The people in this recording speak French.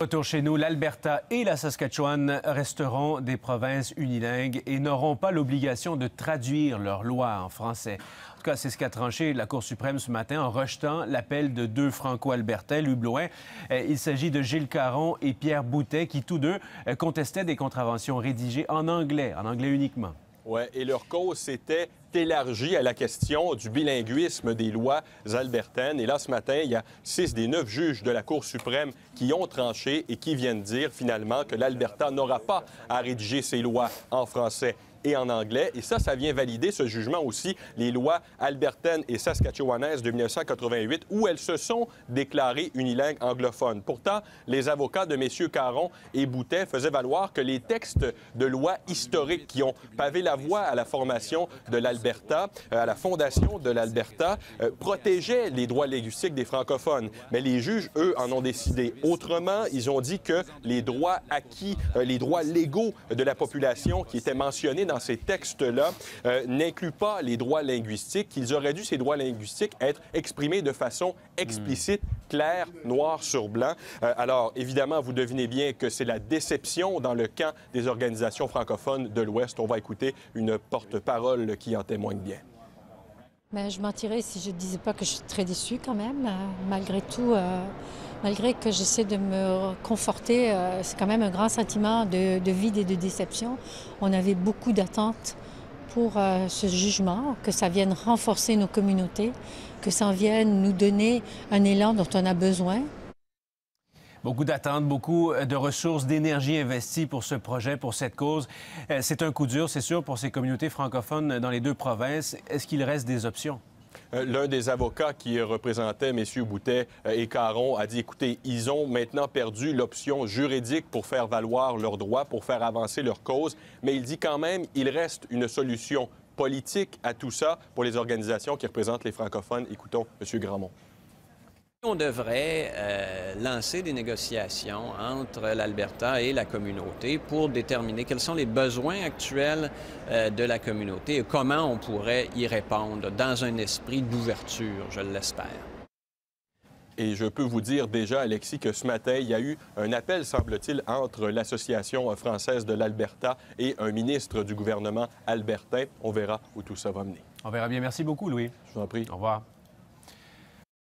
Retour chez nous, l'Alberta et la Saskatchewan resteront des provinces unilingues et n'auront pas l'obligation de traduire leurs lois en français. En tout cas, c'est ce qu'a tranché la Cour suprême ce matin en rejetant l'appel de deux franco-albertains, Lubloin. Il s'agit de Gilles Caron et Pierre Boutet, qui tous deux contestaient des contraventions rédigées en anglais uniquement. Oui, et leur cause s'était élargie à la question du bilinguisme des lois albertaines. Et là, ce matin, il y a 6 des 9 juges de la Cour suprême qui ont tranché et qui viennent dire finalement que l'Alberta n'aura pas à rédiger ses lois en français et en anglais. Et ça vient valider ce jugement aussi, les lois albertaines et saskatchewanaises de 1988, où elles se sont déclarées unilingues anglophones. Pourtant, les avocats de messieurs Caron et Boutet faisaient valoir que les textes de loi historiques qui ont pavé la voie à la formation de l'Alberta, à la fondation de l'Alberta, protégeaient les droits linguistiques des francophones. Mais les juges, eux, en ont décidé autrement. Ils ont dit que les droits acquis, les droits légaux de la population qui étaient mentionnés dans ces textes-là n'incluent pas les droits linguistiques, qu'ils auraient dû, ces droits linguistiques, être exprimés de façon explicite, claire, noir sur blanc. Alors, évidemment, vous devinez bien que c'est la déception dans le camp des organisations francophones de l'Ouest. On va écouter une porte-parole qui en témoigne bien. Bien, je mentirais si je ne disais pas que je suis très déçue quand même. Malgré tout, malgré que j'essaie de me conforter, c'est quand même un grand sentiment de vide et de déception. On avait beaucoup d'attentes pour ce jugement, que ça vienne renforcer nos communautés, que ça vienne nous donner un élan dont on a besoin. Beaucoup d'attentes, beaucoup de ressources, d'énergie investies pour ce projet, pour cette cause. C'est un coup dur, c'est sûr, pour ces communautés francophones dans les deux provinces. Est-ce qu'il reste des options? L'un des avocats qui représentait M. Boutet et Caron a dit, écoutez, ils ont maintenant perdu l'option juridique pour faire valoir leurs droits, pour faire avancer leur cause, mais il dit quand même, il reste une solution politique à tout ça pour les organisations qui représentent les francophones. Écoutons M. Grandmont. On devrait lancer des négociations entre l'Alberta et la communauté pour déterminer quels sont les besoins actuels de la communauté et comment on pourrait y répondre dans un esprit d'ouverture, je l'espère. Et je peux vous dire déjà, Alexis, que ce matin, il y a eu un appel, semble-t-il, entre l'Association française de l'Alberta et un ministre du gouvernement albertain. On verra où tout ça va mener. On verra bien. Merci beaucoup, Louis. Je vous en prie. Au revoir.